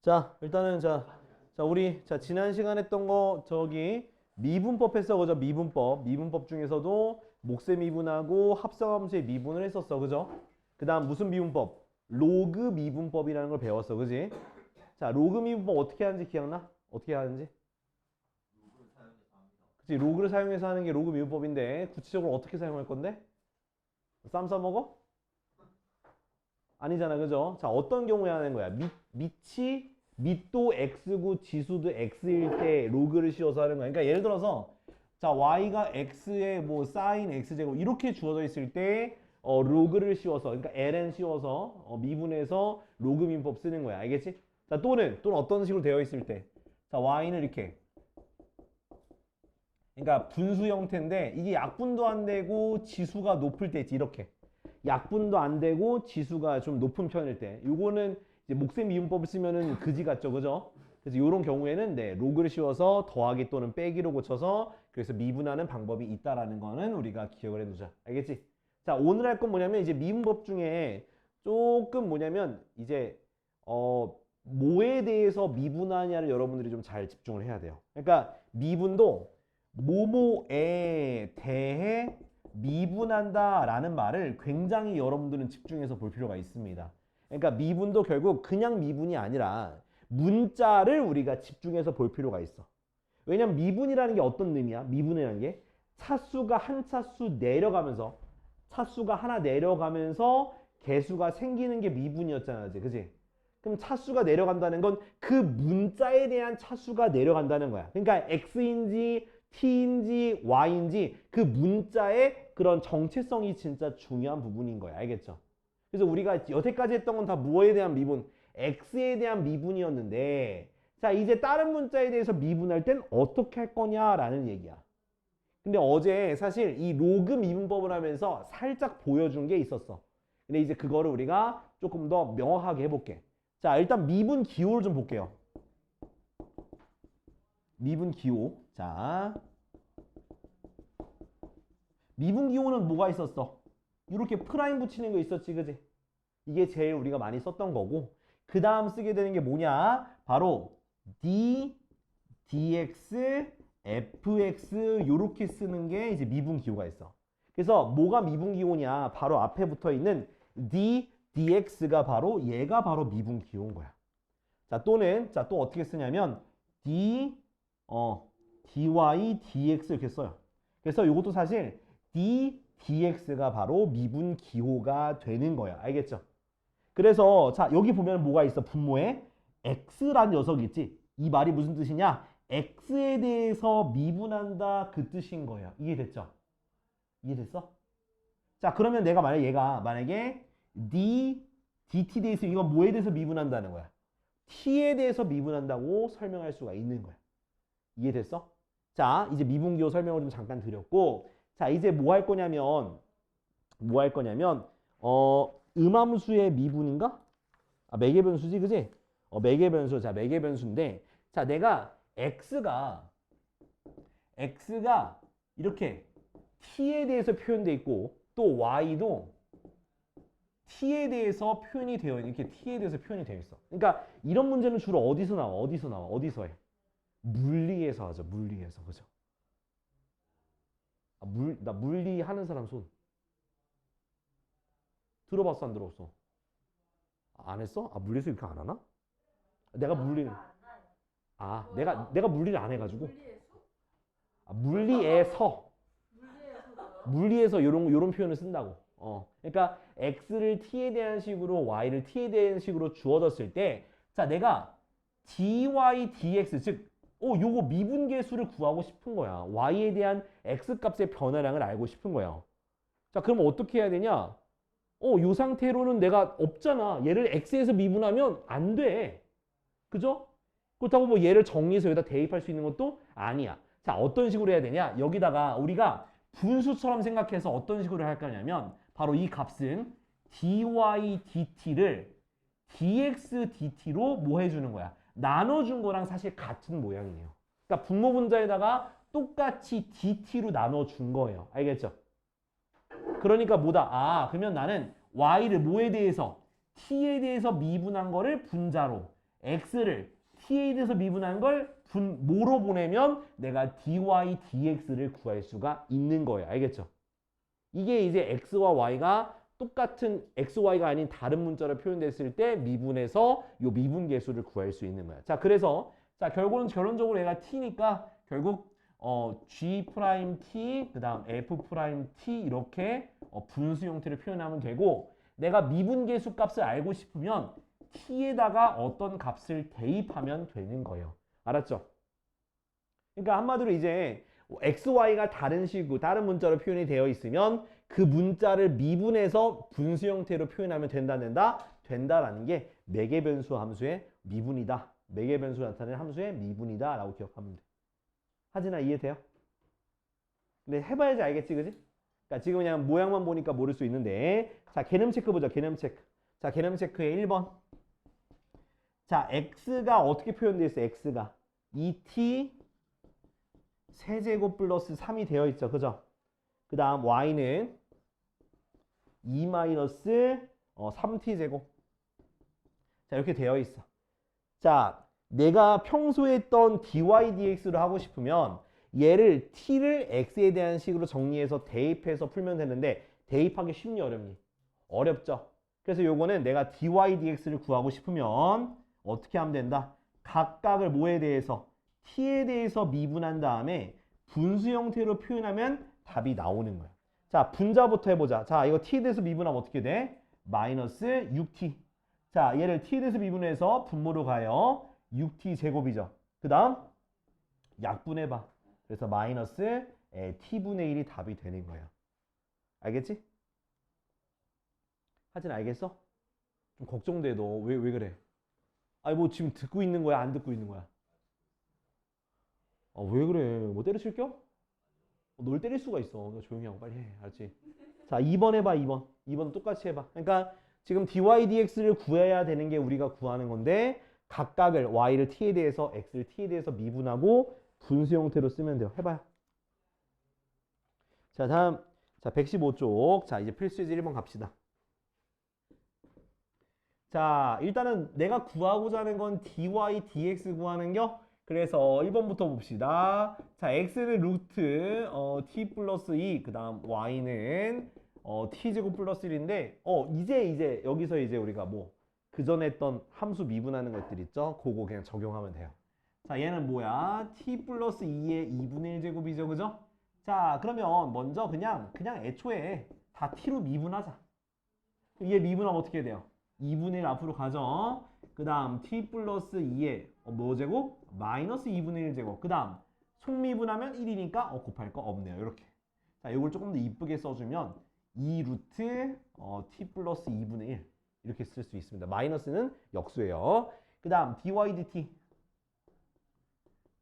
자, 일단은 우리 지난 시간에 했던 거 저기 미분법 했어. 그죠? 미분법. 미분법 중에서도 몫의 미분하고 합성함수의 미분을 했었어. 그죠? 그다음 무슨 미분법? 로그 미분법이라는 걸 배웠어. 그지? 자, 로그 미분법 어떻게 하는지 기억나? 어떻게 하는지? 그치? 로그를 사용해서 하는 게 로그 미분법인데 구체적으로 어떻게 사용할 건데? 쌈 싸먹어? 아니잖아. 그죠? 자, 어떤 경우에 하는 거야? 밑도 x고 지수도 x일 때 로그를 씌워서 하는 거야. 그러니까 예를 들어서 자, y가 x에 뭐 사인 x제곱 이렇게 주어져 있을 때 로그를 씌워서 그러니까 ln 씌워서 미분해서 로그 민법 쓰는 거야. 알겠지? 자, 또는 어떤 식으로 되어 있을 때 자, y는 이렇게 그러니까 분수 형태인데 이게 약분도 안 되고 지수가 높을 때 있지. 이렇게 약분도 안 되고 지수가 좀 높은 편일 때 요거는 이제 몫의 미분법을 쓰면은 그지 같죠. 그죠? 그래서 이런 경우에는 네, 로그를 씌워서 더하기 또는 빼기로 고쳐서 그래서 미분하는 방법이 있다라는 거는 우리가 기억을 해두자. 알겠지? 자, 오늘 할 건 뭐냐면 이제 미분법 중에 조금 뭐냐면 이제 뭐에 대해서 미분하냐를 여러분들이 좀 잘 집중을 해야 돼요. 그러니까 미분도 뭐뭐에 대해 미분한다라는 말을 굉장히 여러분들은 집중해서 볼 필요가 있습니다. 그러니까 미분도 결국 그냥 미분이 아니라 문자를 우리가 집중해서 볼 필요가 있어. 왜냐면 미분이라는 게 어떤 의미야? 미분이라는 게 차수가 한 차수 내려가면서 차수가 하나 내려가면서 개수가 생기는 게 미분이었잖아. 그지? 그럼 차수가 내려간다는 건 그 문자에 대한 차수가 내려간다는 거야. 그러니까 x인지 t인지 y인지 그 문자의 그런 정체성이 진짜 중요한 부분인 거야. 알겠죠? 그래서 우리가 여태까지 했던 건 다 뭐에 대한 미분? x에 대한 미분이었는데 자, 이제 다른 문자에 대해서 미분할 땐 어떻게 할 거냐라는 얘기야. 근데 어제 사실 이 로그 미분법을 하면서 살짝 보여준 게 있었어. 근데 이제 그거를 우리가 조금 더 명확하게 해볼게. 자, 일단 미분 기호를 좀 볼게요. 미분 기호. 자, 미분 기호는 뭐가 있었어? 이렇게 프라임 붙이는 거 있었지, 그지? 이게 제일 우리가 많이 썼던 거고 그 다음 쓰게 되는 게 뭐냐? 바로 d, dx, fx 요렇게 쓰는 게 이제 미분 기호가 있어. 그래서 뭐가 미분 기호냐? 바로 앞에 붙어 있는 d, dx가 바로 얘가 바로 미분 기호인 거야. 자, 또는 또 어떻게 쓰냐면 d, dy, dx 이렇게 써요. 그래서 이것도 사실 d, dx가 바로 미분 기호가 되는 거야. 알겠죠? 그래서 자, 여기 보면 뭐가 있어? 분모에 x라는 녀석이 있지. 이 말이 무슨 뜻이냐? x에 대해서 미분한다 그 뜻인 거예요. 이해됐죠? 이해됐어? 자, 그러면 내가 만약에 dt 대해서 이거 뭐에 대해서 미분한다는 거야? t에 대해서 미분한다고 설명할 수가 있는 거야. 이해됐어? 자, 이제 미분기호 설명을 좀 잠깐 드렸고 자, 이제 뭐 할 거냐면 음함수의 미분인가? 아, 매개변수지, 그지? 매개변수. 자, 매개변수인데 자, 내가 x가 이렇게 t에 대해서 표현돼 있고 또 y도 t에 대해서 표현이 되어 있는 이렇게 t에 대해서 표현이 되어 있어. 그러니까 이런 문제는 주로 어디서 나와? 어디서 해? 물리에서 하죠. 물리에서. 그죠? 아, 나 물리 하는 사람 손. 들어봤어, 안 들어봤어? 안 했어? 아, 물리에서 이렇게 안 하나? 내가 물리 내가 물리를 안 해가지고. 아, 물리에서 요런 표현을 쓴다고. 그러니까 x를 t에 대한 식으로 y를 t에 대한 식으로 주어졌을 때 자, 내가 dy dx 즉 요거 미분계수를 구하고 싶은 거야. y에 대한 x 값의 변화량을 알고 싶은 거야. 자, 그러면 어떻게 해야 되냐? 요 상태로는 내가 없잖아. 얘를 x에서 미분하면 안 돼. 그죠? 그렇다고 뭐 얘를 정리해서 여기다 대입할 수 있는 것도 아니야. 자, 어떤 식으로 해야 되냐? 여기다가 우리가 분수처럼 생각해서 어떤 식으로 할 거냐면 바로 이 값은 dy dt를 dx dt로 뭐 해주는 거야? 나눠준 거랑 사실 같은 모양이에요. 그러니까 분모 분자에다가 똑같이 dt로 나눠준 거예요. 알겠죠? 그러니까 뭐다? 그러면 나는 y를 뭐에 대해서? t에 대해서 미분한 거를 분자로 x를 t에 대해서 미분한 걸 뭐로 보내면 내가 dy dx를 구할 수가 있는 거예요. 알겠죠? 이게 이제 x와 y가 똑같은 xy가 아닌 다른 문자로 표현됐을 때 미분해서 요 미분 계수를 구할 수 있는 거야. 자, 그래서 자, 결론적으로 얘가 t니까 결국 g 프라임 t 그다음 f 프라임 t 이렇게 분수 형태로 표현하면 되고 내가 미분 계수 값을 알고 싶으면 t에다가 어떤 값을 대입하면 되는 거예요. 알았죠? 그러니까 한마디로 이제 x, y가 다른 식으로 다른 문자로 표현이 되어 있으면 그 문자를 미분해서 분수 형태로 표현하면 된다라는 게 매개 변수 함수의 미분이다. 매개 변수 나타내는 함수의 미분이다 라고 기억하면 돼. 하진아 이해돼요? 근데 해봐야지 알겠지, 그지? 그러니까 지금 그냥 모양만 보니까 모를 수 있는데 자, 개념 체크 보자. 개념 체크. 자, 개념 체크의 1번. 자, x가 어떻게 표현되어 있어? x가 2t 세제곱 플러스 3이 되어 있죠. 그죠? 그 다음 y는 2 마이너스 3t 제곱. 자, 이렇게 되어 있어. 자, 내가 평소에 했던 dy dx로 하고 싶으면 얘를 t를 x에 대한 식으로 정리해서 대입해서 풀면 되는데 대입하기 쉽니 어렵니? 어렵죠. 그래서 요거는 내가 dy dx를 구하고 싶으면 어떻게 하면 된다? 각각을 뭐에 대해서? t에 대해서 미분한 다음에 분수 형태로 표현하면 답이 나오는 거야. 자, 분자부터 해보자. 자, 이거 t에 대해서 미분하면 어떻게 돼? 마이너스 6t. 자, 얘를 t에 대해서 미분해서 분모로 가요. 6t 제곱이죠. 그 다음 약분해봐. 그래서 마이너스 t분의 1이 답이 되는 거예요. 알겠지? 하진 알겠어? 좀 걱정돼. 너 왜 그래? 아니 뭐 지금 듣고 있는 거야? 안 듣고 있는 거야? 왜 그래? 뭐 때려칠겨? 널 때릴 수가 있어. 너 조용히 하고 빨리 해. 알았지? 자, 2번 해봐. 2번. 2번 똑같이 해봐. 그러니까 지금 dy dx를 구해야 되는 게 우리가 구하는 건데 각각을 y를 t에 대해서 x를 t에 대해서 미분하고 분수 형태로 쓰면 돼요. 해봐요. 자, 다음. 자, 115쪽. 자, 이제 필수예제 1번 갑시다. 자, 일단은 내가 구하고자 하는 건 dy dx 구하는 겨. 그래서 1번부터 봅시다. 자, x는 루트 t 플러스 2, 그 다음 y는 t제곱 플러스 1인데 이제 여기서 이제 우리가 뭐 그전에 했던 함수 미분하는 것들 있죠? 그거 그냥 적용하면 돼요. 자, 얘는 뭐야? t 플러스 2의 2분의 1 제곱이죠, 그죠? 자, 그러면 먼저 그냥 애초에 다 t로 미분하자. 얘 미분하면 어떻게 돼요? 2분의 1 앞으로 가죠. 그 다음 t 플러스 2의 뭐 제곱? 마이너스 2분의 1 제곱. 그 다음 속미분하면 1이니까 곱할 거 없네요. 이렇게. 자, 이걸 조금 더 이쁘게 써주면 2 루트 t 플러스 2분의 1 이렇게 쓸 수 있습니다. 마이너스는 역수예요. 그 다음 dy dt.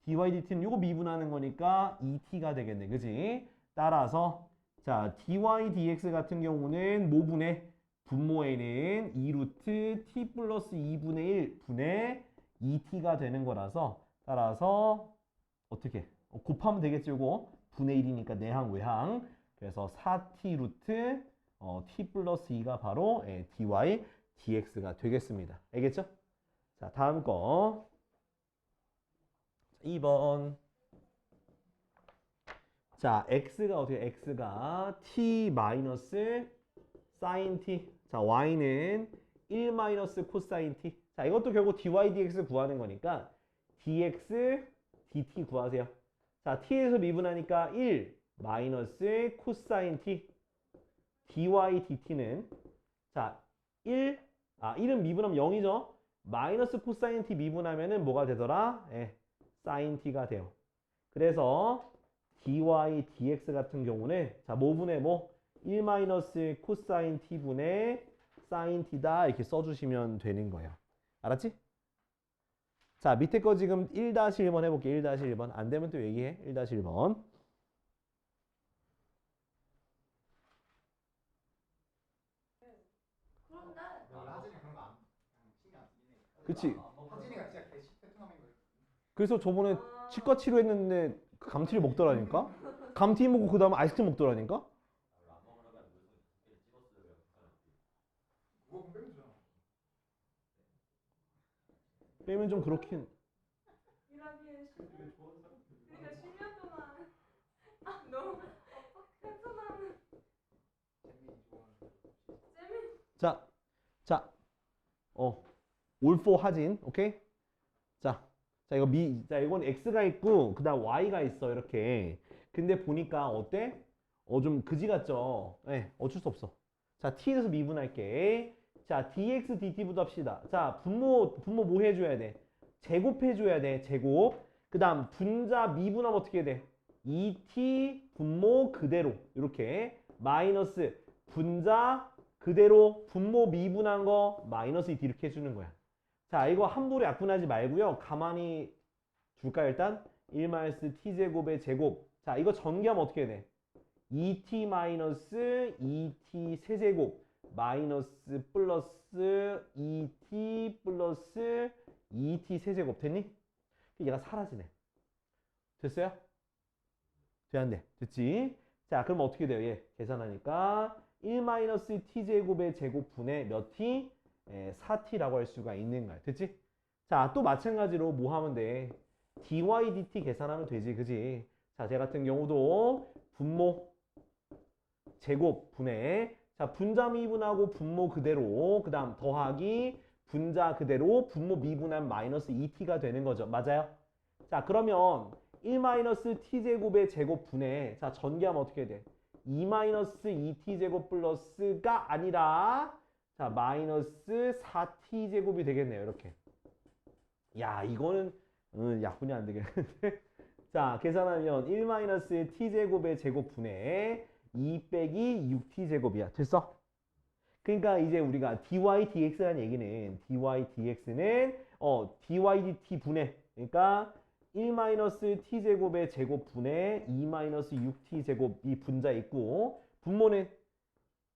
dy dt는 이거 미분하는 거니까 2t가 되겠네. 그지? 따라서 자, dy dx 같은 경우는 모분의 분모에는 2 루트 t 플러스 2분의 1 분의 2t가 되는 거라서 따라서 어떻게? 곱하면 되겠지 이거 분의 1이니까 내항 외항 그래서 4t 루트 t 플러스 2가 바로 dy dx가 되겠습니다. 알겠죠? 자, 다음 거 2번. 자, x가 어떻게? x가 t 마이너스 sin t. 자, y는 1 마이너스 코사인 t. 자, 이것도 결국 dy dx 구하는 거니까 dx dt 구하세요. 자, t에서 미분하니까 1 마이너스 코사인 t. dy dt는 자, 1은 미분하면 0이죠. 마이너스 코사인 t 미분하면은 뭐가 되더라? sin t가 돼요. 그래서 dy dx 같은 경우는 자, 뭐분의 뭐? 1 마이너스 코사인 t분의 사인 t다 이렇게 써주시면 되는 거예요. 알았지? 자, 밑에 거 지금 1-1번 해볼게. 1-1번. 안 되면 또 얘기해. 1-1번. 그런데 하진이 그런 거안 신경 안 쓰긴 해. 그치? 하진이가 진짜 개 패턴하는 거예요. 그래서 저번에 치과 치료했는데 감튀를 먹더라니까? 감튀 먹고 그 다음에 아이스크림 먹더라니까? 그거 빼면 되잖아. 빼면 좀 그렇긴. 일하기에 그러니까 10년 동안 너무 팬분하는 재미 좋아하는 재미 자, 자, all for 하진, 오케이? 자, 이건 x가 있고, 그 다음 y가 있어, 이렇게. 근데 보니까 어때? 좀 그지 같죠? 네, 어쩔 수 없어. 자, t에서 미분할게. 자, dx, dt부터 합시다. 자, 분모 뭐 해줘야 돼? 제곱해줘야 돼, 제곱. 그 다음, 분자 미분하면 어떻게 해야 돼? 2t 분모 그대로. 이렇게. 마이너스 분자 그대로 분모 미분한 거 마이너스 2t 이렇게 해주는 거야. 자, 이거 함부로 약분하지 말고요. 가만히 줄까 일단? 1-t제곱의 제곱. 자, 이거 전개하면 어떻게 돼? 2t 마이너스 2t 세제곱 마이너스 플러스 2t 플러스 2t 세제곱 됐니? 얘가 사라지네. 됐어요? 돼, 안 돼? 됐지? 자, 그럼 어떻게 돼요? 얘 계산하니까 1-t제곱의 제곱분의 몇 t? 4t라고 할 수가 있는 거야. 됐지? 자, 또 마찬가지로 뭐 하면 돼? dy dt 계산하면 되지. 그지? 자, 제 같은 경우도 분모 제곱분의 자, 분자 미분하고 분모 그대로 그 다음 더하기 분자 그대로 분모 미분한 마이너스 2t가 되는 거죠. 맞아요? 자, 그러면 1-t제곱의 제곱분의 자, 전개하면 어떻게 돼? 2-2t제곱 플러스가 아니라 자, 마이너스 4t제곱이 되겠네요. 이렇게. 야, 이거는 약분이 안 되겠는데. 자, 계산하면 1-t제곱의 제곱분의 2 빼기 6t제곱이야. 됐어? 그러니까 이제 우리가 dy dx라는 얘기는 dy dx는 dy dt 분의 그러니까 1-t제곱의 제곱분의 2-6t제곱 이 분자 있고 분모는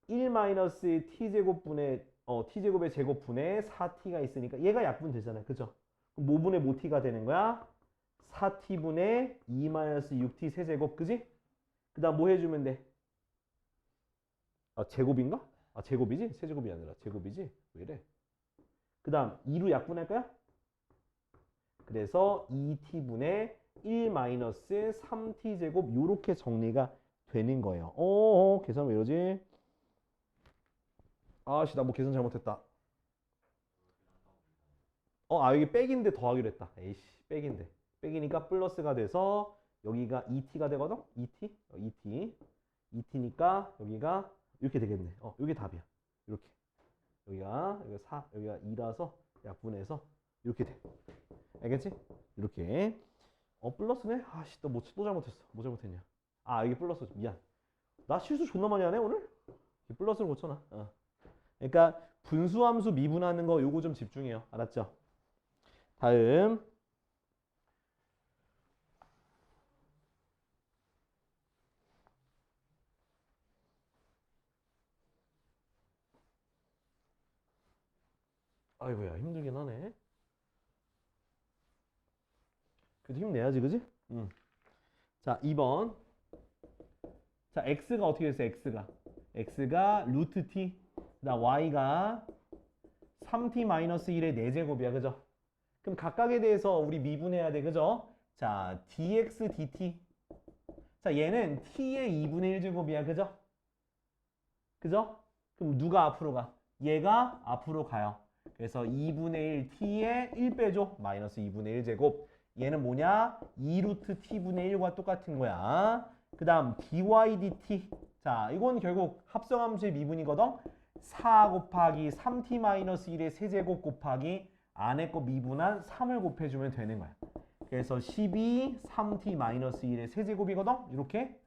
1-t제곱분의 t제곱의 제곱분의 4t가 있으니까 얘가 약분 되잖아요. 그죠? 그럼 모분의 모t가 되는 거야? 4t분의 2-6t 세제곱 그지? 그 다음 뭐 해주면 돼? 제곱인가? 제곱이지? 세제곱이 아니라 제곱이지? 왜 이래? 그 다음 2로 약분할 거야? 그래서 2t분의 1-3t제곱 요렇게 정리가 되는 거예요. 계산 왜 이러지? 아씨, 나 뭐 계산 잘못했다. 여기 백인데 더하기로 했다. 에이씨, 백인데. 백이니까 플러스가 돼서 여기가 2t가 되거든? 2t? 2t. 2t니까 여기가 이렇게 되겠네. 이게 답이야. 이렇게. 여기가 4, 여기가 2라서 약분해서 이렇게 돼. 알겠지? 이렇게. 플러스네? 아씨, 또 잘못했어. 뭐 잘못했냐? 여기 플러스. 미안. 나 실수 존나 많이 하네, 오늘? 플러스를 고쳐놔. 그러니까 분수함수 미분하는 거 요거 좀 집중해요. 알았죠? 다음. 아이고야, 힘들긴 하네. 그래도 힘내야지, 그지? 자, 2번. 자, x가 어떻게 됐어? x가 루트 t. 나 y가 3t-1의 4제곱이야. 그죠? 그럼 각각에 대해서 우리 미분해야 돼. 그죠? 자, dx dt. 자, 얘는 t의 2분의 1제곱이야. 그죠? 그죠? 그럼 누가 앞으로 가? 얘가 앞으로 가요. 그래서 2분의 1 t에 1 빼줘. 마이너스 2분의 1제곱. 얘는 뭐냐? 2루트 t분의 1과 똑같은 거야. 그 다음 dy dt. 자, 이건 결국 합성함수의 미분이거든. 4 곱하기 3t-1의 세제곱 곱하기 안에 거 미분한 3을 곱해주면 되는 거야. 그래서 12 3t-1의 세제곱이거든. 이렇게.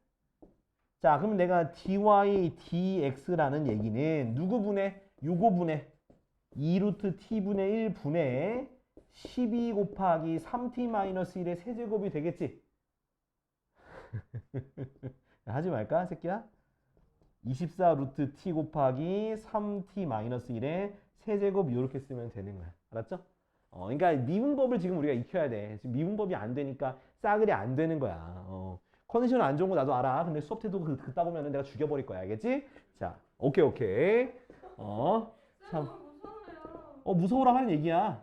자, 그럼 내가 dy dx라는 얘기는 누구 분해? 요거 분해. 2루트 t분의 1 분의 12 곱하기 3t-1의 세제곱이 되겠지? 하지 말까, 새끼야? 24 루트 t 곱하기 3t-1의 세제곱 이렇게 쓰면 되는 거야. 알았죠? 그러니까 미분법을 지금 우리가 익혀야 돼. 지금 미분법이 안 되니까 싸그리 안 되는 거야. 컨디션 안 좋은 거 나도 알아. 근데 수업 때도 그따 보면 내가 죽여버릴 거야. 알겠지? 자, 오케이. 참. 무서워요. 무서워라 하는 얘기야.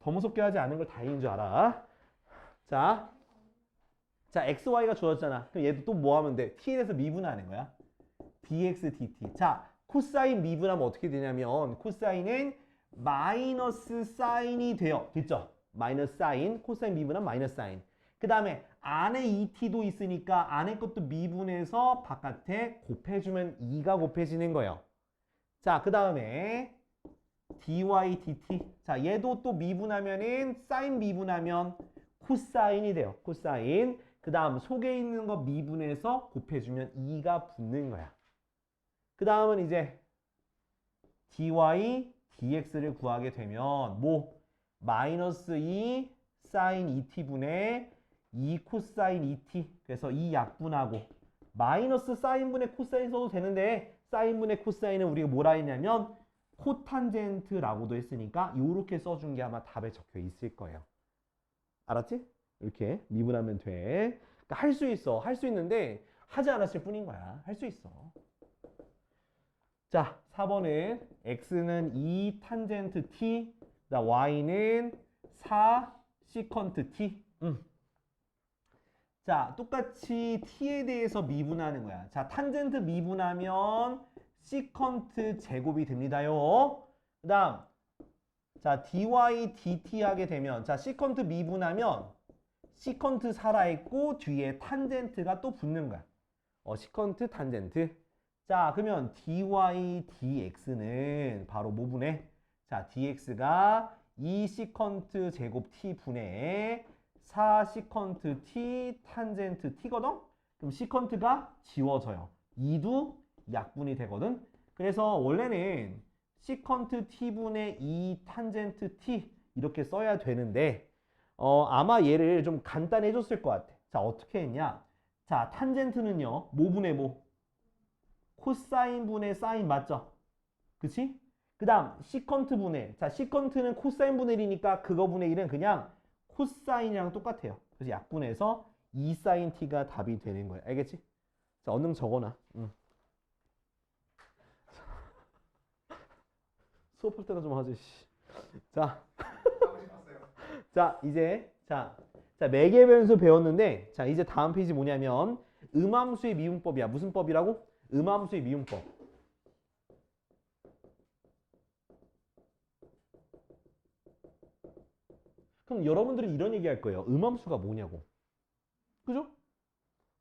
더 무섭게 하지 않은 걸 다행인 줄 알아. 자, x, y가 주어졌잖아. 그럼 얘도 또 뭐 하면 돼? t에 대해서 미분하는 거야. dx, dt. 자, 코사인 미분하면 어떻게 되냐면 코사인은 마이너스 사인이 돼요. 됐죠? 마이너스 사인, 코사인 미분하면 마이너스 사인. 그 다음에 안에 2t도 있으니까 안에 것도 미분해서 바깥에 곱해주면 2가 곱해지는 거예요. 자, 그 다음에 dy, dt. 자, 얘도 또 미분하면은 사인 미분하면 코사인이 돼요. 코사인. 그 다음 속에 있는 거 미분해서 곱해주면 2가 붙는 거야. 그 다음은 이제 dy, dx를 구하게 되면 뭐 마이너스 2 사인 2t분의 2 코사인 2t. 그래서 이 약분하고 마이너스 사인분의 코사인 써도 되는데 사인분의 코사인은 우리가 뭐라 했냐면 코탄젠트라고도 했으니까 요렇게 써준 게 아마 답에 적혀 있을 거예요. 알았지? 이렇게 미분하면 돼. 그러니까 할 수 있어. 할 수 있는데 하지 않았을 뿐인 거야. 할 수 있어. 자, 4번은 x는 2 탄젠트 t, y는 4 시컨트 t. 자, 똑같이 t에 대해서 미분하는 거야. 자, 탄젠트 미분하면 시컨트 제곱이 됩니다요. 그 다음, 자, dy, dt 하게 되면, 자, 시컨트 미분하면 시컨트 살아있고 뒤에 탄젠트가 또 붙는 거야. 시컨트, 탄젠트. 자, 그러면 dy, dx는 바로 뭐 분해? 자, dx가 2 시컨트 제곱 t 분의 4 시컨트 t 탄젠트 t거든? 그럼 시컨트가 지워져요. 2도 약분이 되거든? 그래서 원래는 시컨트 t분의 2 탄젠트 t 이렇게 써야 되는데 아마 얘를 좀 간단히 해줬을 것 같아. 자, 어떻게 했냐? 자, 탄젠트는요. 뭐 분의 뭐? 코사인 분의 사인 맞죠? 그치? 그 다음 시컨트 분의, 자, 시컨트는 코사인 분의 1이니까 그거 분의 1은 그냥 코사인이랑 똑같아요. 그래서 약분해서 2 사인 t가 답이 되는 거야. 알겠지? 자, 얼른 적어놔. 수업할 때나 좀 하지. 자, 자, 이제 자, 매개 변수 배웠는데, 자, 이제 다음 페이지 뭐냐면 음함수의 미분법이야. 무슨 법이라고? 음함수의 미분법. 그럼 여러분들이 이런 얘기 할 거예요. 음함수가 뭐냐고. 그죠?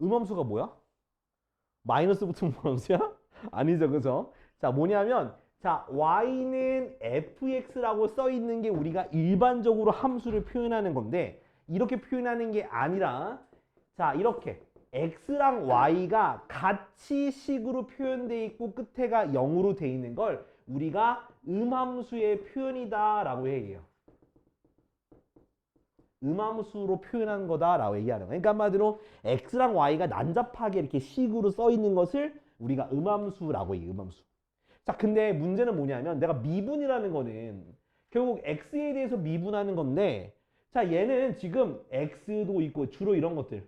음함수가 뭐야? 마이너스 붙은 음함수야? 아니죠, 그죠? 자, 뭐냐면, 자, y는 fx라고 써 있는 게 우리가 일반적으로 함수를 표현하는 건데, 이렇게 표현하는 게 아니라, 자, 이렇게 x랑 y가 같이 식으로 표현되어 있고 끝에가 0으로 돼 있는 걸 우리가 음함수의 표현이다 라고 얘기해요. 음함수로 표현한 거다라고 얘기하는 거예요. 그러니까 한마디로 x랑 y가 난잡하게 이렇게 식으로 써 있는 것을 우리가 음함수라고 얘기해요. 음함수. 자, 근데 문제는 뭐냐면 내가 미분이라는 거는 결국 x에 대해서 미분하는 건데, 자, 얘는 지금 x도 있고 주로 이런 것들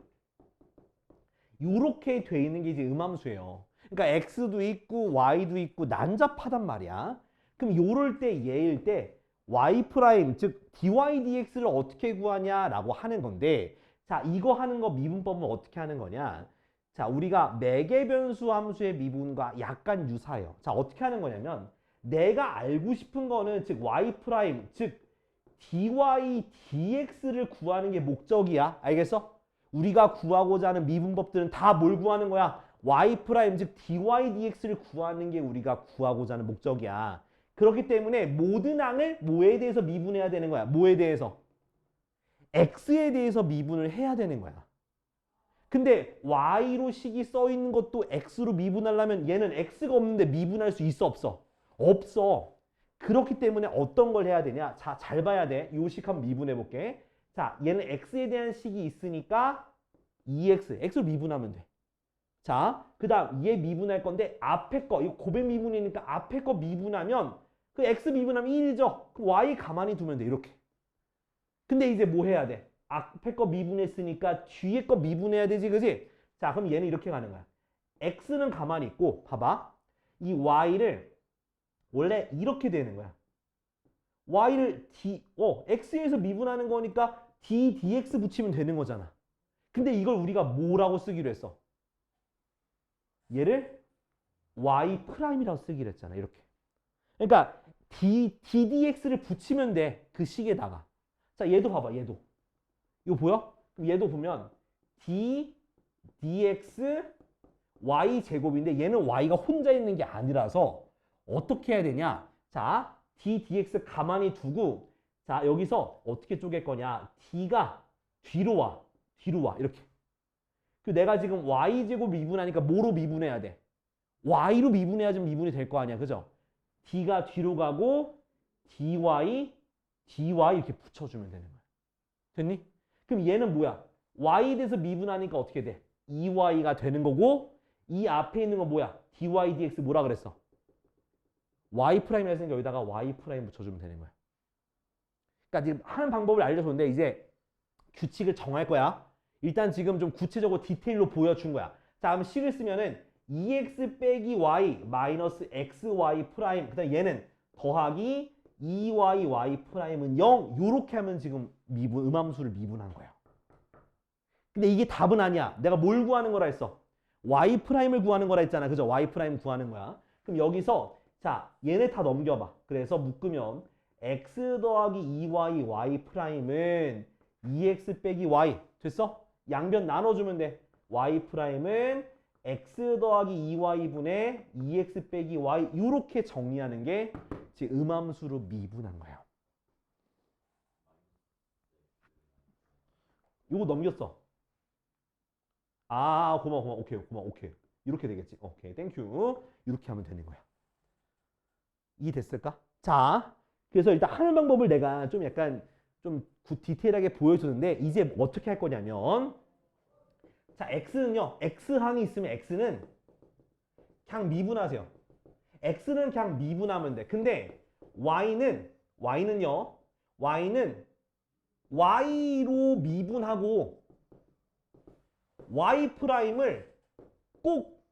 요렇게 돼 있는 게 이제 음함수예요. 그러니까 x도 있고 y도 있고 난잡하단 말이야. 그럼 요럴 때 얘일 때 y 프라임 즉 dy dx를 어떻게 구하냐라고 하는 건데, 자, 이거 하는 거 미분법은 어떻게 하는 거냐? 자, 우리가 매개 변수 함수의 미분과 약간 유사해요. 자, 어떻게 하는 거냐면 내가 알고 싶은 거는 즉 y 프라임 즉 dy dx를 구하는 게 목적이야. 알겠어? 우리가 구하고자 하는 미분법들은 다 뭘 구하는 거야? y 프라임 즉 dy dx를 구하는 게 우리가 구하고자 하는 목적이야. 그렇기 때문에 모든 항을 뭐에 대해서 미분해야 되는 거야? 뭐에 대해서? x에 대해서 미분을 해야 되는 거야. 근데 y로 식이 써 있는 것도 x로 미분하려면 얘는 x가 없는데 미분할 수 있어 없어? 없어. 그렇기 때문에 어떤 걸 해야 되냐? 자, 잘 봐야 돼. 요 식 한번 미분해 볼게. 자, 얘는 x에 대한 식이 있으니까 2x, x로 미분하면 돼. 자, 그 다음 얘 미분할 건데 앞에 거, 이거 고백 미분이니까 앞에 거 미분하면 그 x 미분하면 1이죠. 그럼 y 가만히 두면 돼. 이렇게. 근데 이제 뭐 해야 돼? 앞에 거 미분했으니까 뒤에 거 미분해야 되지, 그지? 자, 그럼 얘는 이렇게 가는 거야. x는 가만히 있고, 봐봐. 이 y를 원래 이렇게 되는 거야. y를 x에서 미분하는 거니까 d dx 붙이면 되는 거잖아. 근데 이걸 우리가 뭐라고 쓰기로 했어? 얘를 y 프라임이라고 쓰기로 했잖아. 이렇게. 그러니까 d dx를 붙이면 돼. 그 식에다가. 자, 얘도 봐봐. 얘도. 이거 보여? 그럼 얘도 보면 d dx y 제곱인데 얘는 y가 혼자 있는 게 아니라서 어떻게 해야 되냐? 자, d dx 가만히 두고 자, 여기서 어떻게 쪼갤 거냐? d가 뒤로 와. 뒤로 와. 이렇게. 그 내가 지금 y 제곱 미분하니까 뭐로 미분해야 돼? y로 미분해야지 미분이 될 거 아니야. 그죠? d가 뒤로 가고 dy 이렇게 붙여주면 되는 거야. 됐니? 그럼 얘는 뭐야? y 대해서 미분하니까 어떻게 돼? 2y가 되는 거고 이 앞에 있는 건 뭐야? dy dx 뭐라 그랬어? y 프라임이라 했으니까 여기다가 y 프라임 붙여주면 되는 거야. 그러니까 지금 하는 방법을 알려줬는데 이제 규칙을 정할 거야. 일단 지금 좀 구체적으로 디테일로 보여준 거야. 자, 그럼 식을 쓰면은 2x 빼기 y 마이너스 xy 프라임 그 다음 얘는 더하기 2y 프라임은 0 요렇게 하면 지금 음함수를 미분한 거야. 근데 이게 답은 아니야. 내가 뭘 구하는 거라 했어? y 프라임을 구하는 거라 했잖아. 그죠? y 프라임 구하는 거야. 그럼 여기서 자 얘네 다 넘겨봐. 그래서 묶으면 x 더하기 2y y 프라임은 2x 빼기 y 됐어? 양변 나눠주면 돼. y 프라임은 x 더하기 2y분의 2x 빼기 y 이렇게 정리하는 게 지금 음함수로 미분한 거예요. 요거 넘겼어. 아 고마워. 오케이. 이렇게 되겠지. 오케이 땡큐. 이렇게 하면 되는 거야. 이해됐을까? 자 그래서 일단 하는 방법을 내가 좀 약간 좀 디테일하게 보여줬는데 이제 어떻게 할 거냐면 자 x는요. x항이 있으면 x는 그냥 미분하세요. x는 그냥 미분하면 돼. 근데 y는요. y는 y로 미분하고 y 프라임을 꼭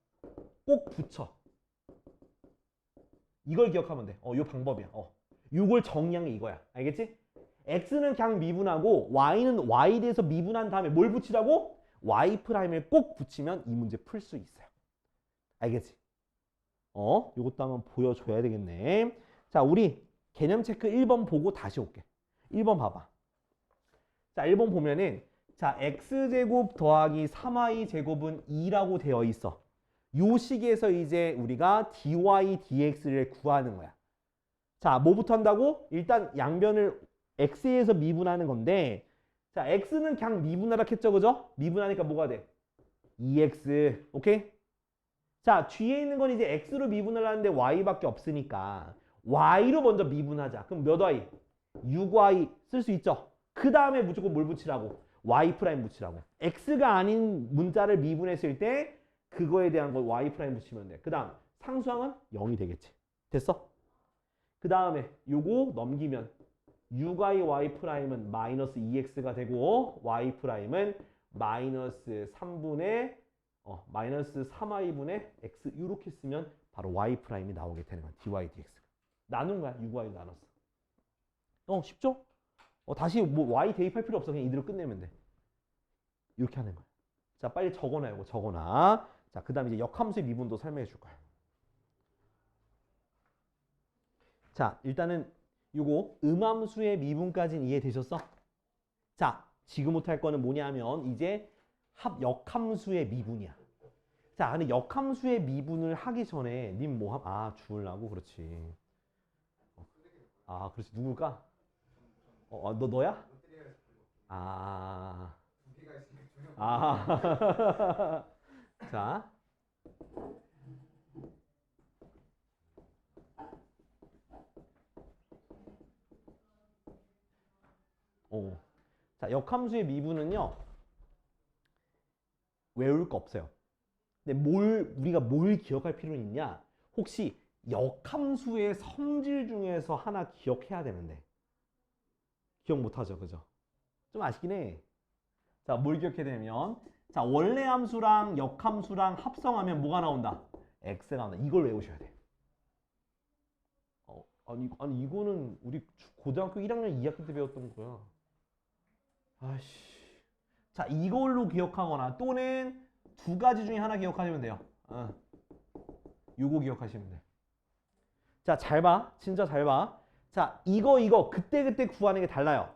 붙여. 이걸 기억하면 돼. 요 방법이야. 요걸 정리한 게 이거야. 알겠지? x는 그냥 미분하고 y는 y에 대해서 미분한 다음에 뭘 붙이라고? y 프라임을 꼭 붙이면 이 문제 풀 수 있어요. 알겠지? 요것도 한번 보여줘야 되겠네. 자, 우리 개념 체크 1번 보고 다시 올게. 1번 봐봐. 자, 1번 보면은 자, x제곱 더하기 3y제곱은 2라고 되어 있어. 요 식에서 이제 우리가 dy, dx를 구하는 거야. 자, 뭐부터 한다고? 일단 양변을 x에서 미분하는 건데 자, x는 그냥 미분하라 했죠, 그죠? 미분하니까 뭐가 돼? 2x, 오케이? 자, 뒤에 있는 건 이제 x로 미분을 하는데 y밖에 없으니까 y로 먼저 미분하자. 그럼 몇 y? 6y 쓸 수 있죠? 그 다음에 무조건 뭘 붙이라고? y 프라임 붙이라고. x가 아닌 문자를 미분했을 때 그거에 대한 걸 y 프라임 붙이면 돼. 그 다음 상수항은 0이 되겠지. 됐어? 그 다음에 요거 넘기면 6y y 프라임은 마이너스 2x가 되고 y 프라임은 마이너스 3분의 마이너스 3y분의 x 이렇게 쓰면 바로 y 프라임이 나오게 되는 거야. dy dx가. 나눈 거야. 6y 나눴어. 쉽죠? 다시 뭐 y 대입할 필요 없어. 그냥 이대로 끝내면 돼. 이렇게 하는 거야. 자, 빨리 적어놔요. 적어놔. 자, 그 다음에 이제 역함수의 미분도 설명해 줄 거야. 자, 일단은 요거 음함수의 미분까지는 이해되셨어? 자, 지금부터 할 거는 뭐냐면 이제 역함수의 미분이야. 자, 근데 역함수의 미분을 하기 전에 님 뭐 주울라고? 그렇지. 그렇지. 누굴까? 너야? 자. 자, 역함수의 미분은요. 외울 거 없어요. 근데 우리가 뭘 기억할 필요는 있냐? 혹시 역함수의 성질 중에서 하나 기억해야 되는데 기억 못하죠, 그죠? 좀 아쉽긴 해. 자, 뭘 기억해야 되냐면 자, 원래 함수랑 역함수랑 합성하면 뭐가 나온다? x가 나온다. 이걸 외우셔야 돼. 아니 이거는 우리 고등학교 1학년 2학기 때 배웠던 거야. 아씨. 자, 이걸로 기억하거나 또는 두 가지 중에 하나 기억하시면 돼요. 요거 기억하시면 돼. 자, 잘 봐. 진짜 잘 봐. 자, 이거 그때 구하는 게 달라요.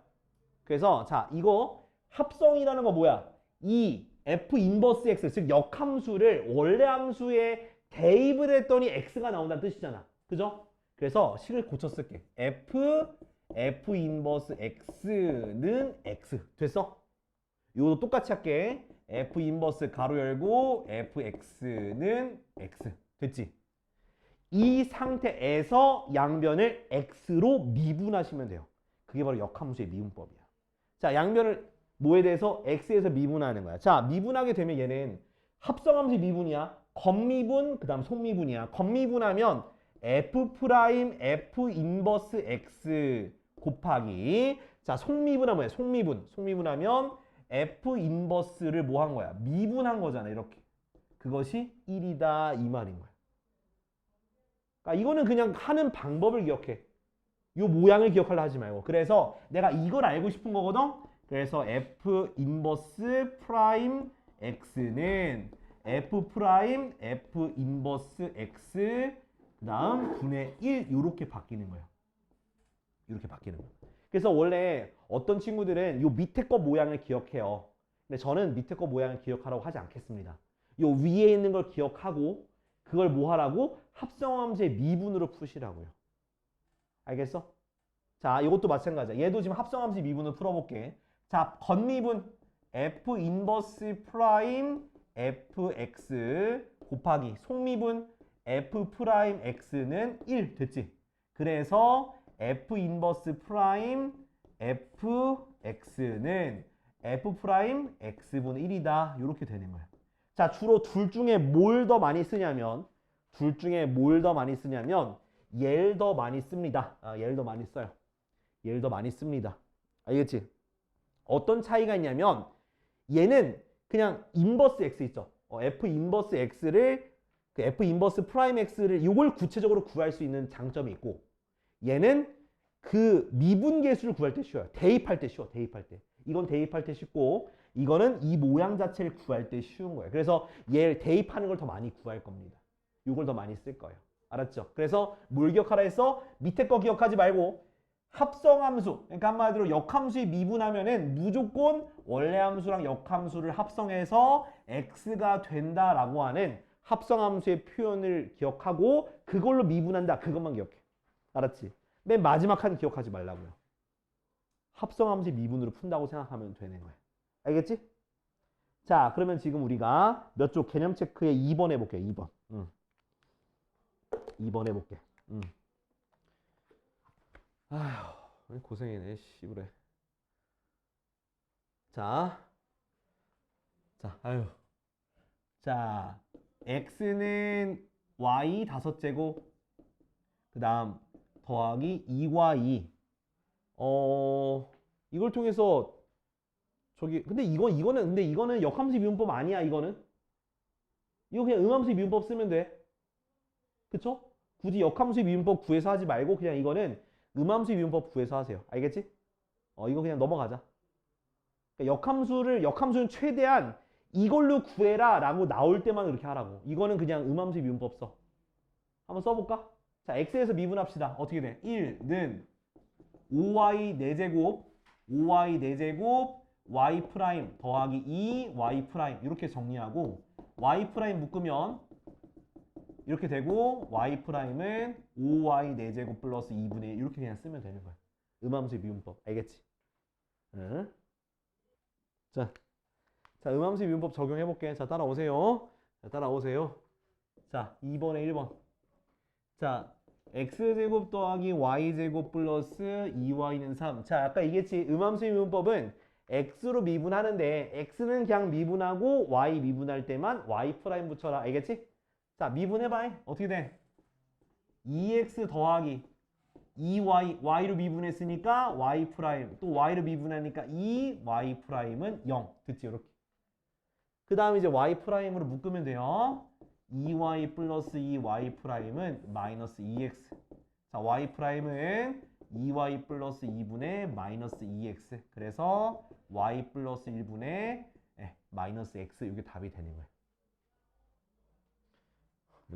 그래서 자, 이거 합성이라는 거 뭐야? 이 f 인버스 x, 즉 역함수를 원래 함수에 대입을 했더니 x가 나온다는 뜻이잖아. 그죠? 그래서 식을 고쳐 쓸게. f 인버스 x는 x. 됐어? 이것도 똑같이 할게. f 인버스 가로 열고 fx는 x. 됐지? 이 상태에서 양변을 x로 미분하시면 돼요. 그게 바로 역함수의 미분법이야. 자, 양변을 뭐에 대해서? x에서 미분하는 거야. 자, 미분하게 되면 얘는 합성함수의 미분이야. 겉미분, 그 다음 속미분이야. 겉미분하면 f' 인버스 x 곱하기, 자, 속미분하면 뭐야? 속미분하면 f 인버스를 뭐 한 거야? 미분한 거잖아. 이렇게. 그것이 1이다 이 말인 거야. 그러니까 이거는 그냥 하는 방법을 기억해. 요 모양을 기억하려 하지 말고. 그래서 내가 이걸 알고 싶은 거거든. 그래서 f 인버스 프라임 x는 f 인버스 x 그다음 분의 1 이렇게 바뀌는 거예요. 이렇게 바뀌는 거예요. 그래서 원래 어떤 친구들은 요 밑에 거 모양을 기억해요. 근데 저는 밑에 거 모양을 기억하라고 하지 않겠습니다. 요 위에 있는 걸 기억하고 그걸 뭐 하라고? 합성함수의 미분으로 푸시라고요. 알겠어? 자, 이것도 마찬가지야. 얘도 지금 합성함수의 미분으로 풀어볼게. 자, 겉미분 f 인버스 프라임 fx 곱하기 속미분 f 프라임 x는 1 됐지? 그래서 f 인버스 프라임 fx는 f 프라임 x분의 1이다. 이렇게 되는 거야. 자, 주로 둘 중에 뭘 더 많이 쓰냐면 얘를 더 많이 씁니다. 얘를 더 많이 써요. 얘를 더 많이 씁니다. 알겠지? 어떤 차이가 있냐면 얘는 그냥 인버스 x 있죠. f 인버스 x를 그 f 인버스 프라임 x를 이걸 구체적으로 구할 수 있는 장점이 있고 얘는 그 미분계수를 구할 때 쉬워요. 대입할 때 쉬워. 대입할 때. 이건 대입할 때 쉽고 이거는 이 모양 자체를 구할 때 쉬운 거예요. 그래서 얘를 대입하는 걸 더 많이 구할 겁니다. 이걸 더 많이 쓸 거예요. 알았죠? 그래서 뭘 기억하라 했어? 밑에 거 기억하지 말고 합성함수, 그러니까 한마디로 역함수에 미분하면은 무조건 원래 함수랑 역함수를 합성해서 x가 된다라고 하는 합성함수의 표현을 기억하고 그걸로 미분한다. 그것만 기억해. 알았지? 맨 마지막 칸 기억하지 말라고요. 합성함수의 미분으로 푼다고 생각하면 되는 거야. 알겠지? 자, 그러면 지금 우리가 몇 쪽 개념 체크에 2번 해볼게. 2번. 2번 해볼게. 아휴, 고생이네. 씨부래. 자, 아휴. 자, x는 y 5제곱 그 다음 더하기 2과 2. 이걸 통해서 근데 이거는 역함수 미분법 아니야. 이거 그냥 음함수 미분법 쓰면 돼. 그쵸? 굳이 역함수 미분법 구해서 하지 말고 그냥 이거는 음함수 미분법 구해서 하세요. 알겠지? 이거 그냥 넘어가자. 그러니까 역함수는 최대한 이걸로 구해라 라고 나올 때만 그렇게 하라고. 이거는 그냥 음함수 미분법 써. 한번 써볼까? 자, x에서 미분합시다. 어떻게 돼? 1는 5y 4제곱 y 프라임 더하기 2y 프라임 이렇게 정리하고 y 프라임 묶으면 이렇게 되고 y 프라임은 5y 4제곱 플러스 2분의 1 이렇게 그냥 쓰면 되는 거야. 음함수의 미분법. 알겠지? 응? 자, 음함수의 미분법 적용해볼게. 자, 따라오세요. 자, 2번에 1번. 자, x제곱 더하기 y제곱 플러스 2y는 3. 자, 아까 얘기했지. 음함수의 미분법은 x로 미분하는데 x는 그냥 미분하고 y 미분할 때만 y 프라임 붙여라. 알겠지? 자, 미분해봐. 어떻게 돼? 2x 더하기 2y, y로 미분했으니까 y 프라임, 또 y로 미분하니까 2y 프라임은 0. 됐지? 이렇게. 그 다음 이제 y 프라임으로 묶으면 돼요. 2y 플러스 2y 프라임은 마이너스 2x. 자, y 프라임은 2y 플러스 2분의 마이너스 2x. 그래서 y 플러스 1분의 마이너스 x. 이게 답이 되는 거예요.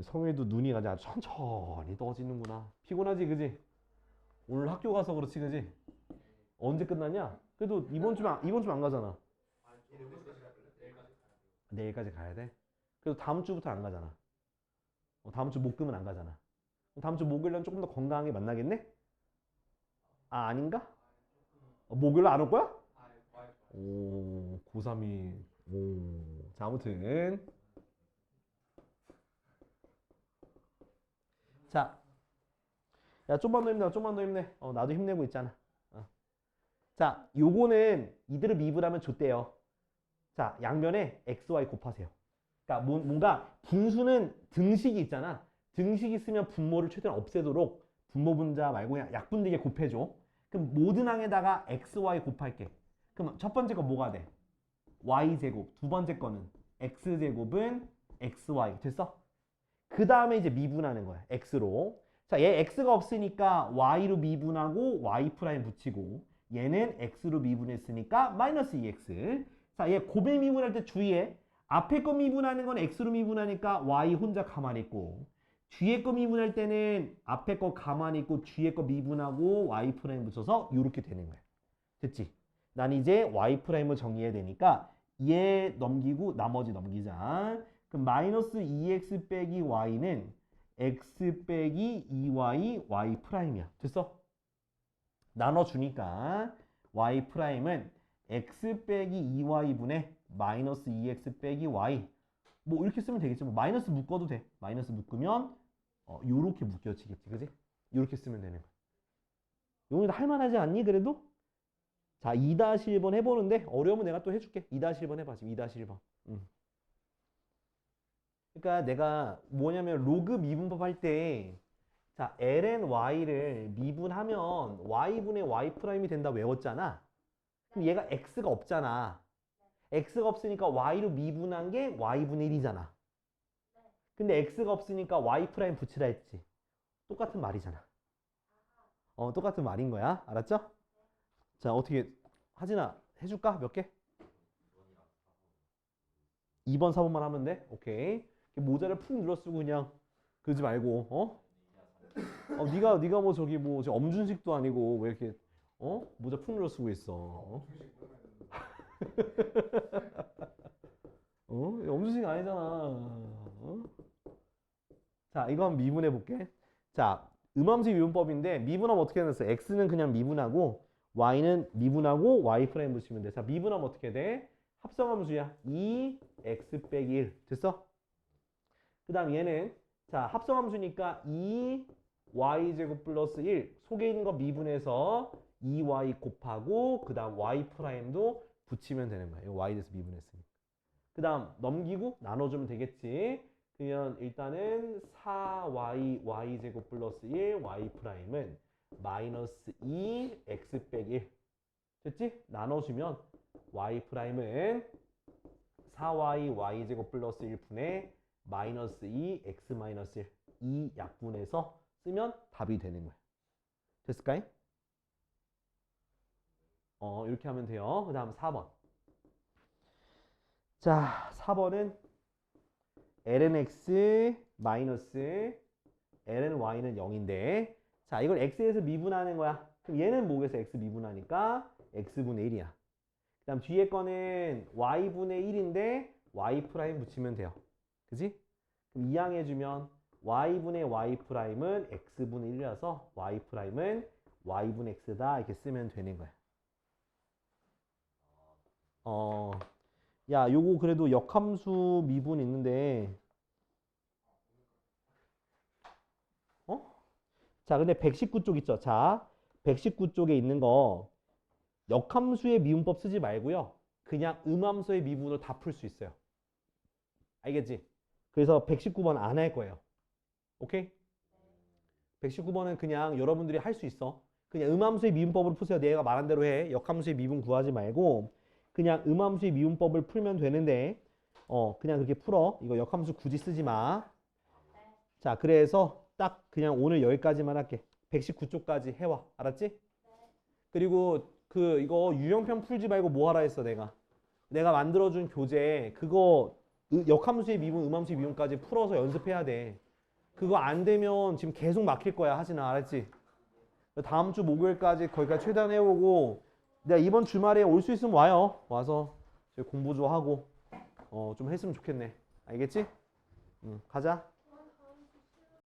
성우도 눈이 아주 천천히 떠지는구나. 피곤하지, 그지? 오늘 학교 가서 그렇지, 그지? 언제 끝나냐? 그래도 이번 주면 안 가잖아. 내일까지 가야 돼? 그래도 다음 주부터 안 가잖아. 다음 주 목금은 안 가잖아. 다음 주 목요일은 조금 더 건강하게 만나겠네? 아, 아닌가? 목요일 안 올 거야? 오, 고3이. 오. 자, 아무튼. 자. 야, 좀만 더 힘내, 좀만 더 힘내. 나도 힘내고 있잖아. 자, 요거는 이대로 미분하면 좋대요. 자, 양변에 xy 곱하세요. 그러니까 뭔가 분수는 등식이 있잖아. 등식이 있으면 분모를 최대한 없애도록 분모 분자 말고 그냥 약분되게 곱해줘. 그럼 모든 항에다가 xy 곱할게. 그럼 첫 번째 거 뭐가 돼? y제곱. 두 번째 거는 x제곱은 xy. 됐어? 그 다음에 이제 미분하는 거야. x로. 자, 얘 x가 없으니까 y로 미분하고 y 프라임 붙이고, 얘는 x로 미분했으니까 마이너스 2x. 자, 얘 곱에 미분할 때 주의해. 앞에 거 미분하는 건 x로 미분하니까 y 혼자 가만히 있고, 뒤에 거 미분할 때는 앞에 거 가만히 있고 뒤에 거 미분하고 y 프라임 붙여서 이렇게 되는 거야. 됐지? 난 이제 y 프라임을 정리해야 되니까 얘 넘기고 나머지 넘기자. 그럼 마이너스 2x 빼기 y는 x 빼기 2y y 프라임이야. 됐어? 나눠주니까 y 프라임은 x 빼기 2y분의 마이너스 2x 빼기 y. 뭐 이렇게 쓰면 되겠지. 뭐 마이너스 묶어도 돼. 마이너스 묶으면 요렇게 묶여지겠지. 그지? 요렇게 쓰면 되는 거야. 용이도 할만하지 않니? 그래도? 자, 2-1번 해보는데 어려우면 내가 또 해줄게. 2-1번 해봐. 지금 2-1번. 그러니까 내가 뭐냐면 로그 미분법 할 때 자, ln y를 미분하면 y분의 y 프라임이 된다 외웠잖아. 그럼 얘가 x가 없잖아. x가 없으니까 y로 미분한 게 y분의 1이잖아. 근데 x가 없으니까 y 프라임 붙이라 했지. 똑같은 말이잖아. 똑같은 말인 거야. 알았죠? 자, 어떻게 하진아 해줄까? 몇 개? 2번, 4번만 하면 돼? 오케이. 모자를 푹 눌러 쓰고 그냥 그러지 말고 네가 뭐 저기 뭐 엄준식도 아니고 왜 이렇게 모자 푹 눌러 쓰고 있어? 엄준식 아니잖아. 자, 이거 한번 미분해 볼게. 자, 음함수 미분법인데 미분하면 어떻게 되겠어? x는 그냥 미분하고 y는 미분하고 y 프라임 붙이면 돼. 자, 미분하면 어떻게 돼? 합성함수야. 2x 빼기 1. 됐어? 그 다음 얘는 자, 합성함수니까 2y제곱 플러스 1 속에 있는 거 미분해서 2y 곱하고 그 다음 y 프라임도 붙이면 되는 거야. 이거 y 대해서 미분했으니까. 그 다음 넘기고 나눠주면 되겠지. 그러면 일단은 4y y제곱 플러스 1 y 프라임은 마이너스 2 x 빼기 1. 됐지? 나눠주면 y 프라임은 4y y제곱 플러스 1분의 마이너스 2 x 마이너스 1. 이 약분해서 쓰면 답이 되는 거야. 됐을까요? 이렇게 하면 돼요. 그 다음 4번. 자, 4번은 ln x 마이너스 ln y는 0인데 자, 이걸 x에서 미분하는 거야. 그럼 얘는 뭐겠어? x 미분하니까 x분의 1이야. 그 다음 뒤에 거는 y분의 1인데 y 프라임 붙이면 돼요. 그지? 그럼 이항해주면 y분의 y 프라임은 x분의 1이라서 y 프라임은 y분의 x다 이렇게 쓰면 되는 거야. 야, 요거 그래도 역함수 미분 있는데 자, 근데 119쪽 있죠? 자, 119쪽에 있는 거 역함수의 미분법 쓰지 말고요. 그냥 음함수의 미분으로 다 풀 수 있어요. 알겠지? 그래서 119번 안 할 거예요. 오케이? 119번은 그냥 여러분들이 할 수 있어. 그냥 음함수의 미분법으로 푸세요. 내가 말한 대로 해. 역함수의 미분 구하지 말고 그냥 음함수의 미분법을 풀면 되는데 그냥 그렇게 풀어. 이거 역함수 굳이 쓰지 마. 자, 그래서 딱 그냥 오늘 여기까지만 할게. 119쪽까지 해와. 알았지? 그리고 그 이거 유형편 풀지 말고 뭐 하라 했어 내가 만들어준 교재 그거 역함수의 미분, 음함수의 미분까지 풀어서 연습해야 돼. 그거 안 되면 지금 계속 막힐 거야. 하진아. 알았지? 다음 주 목요일까지 거기까지 최대한 해오고 내가 이번 주말에 올 수 있으면 와요. 와서 공부 좀 하고 좀 했으면 좋겠네. 알겠지? 가자.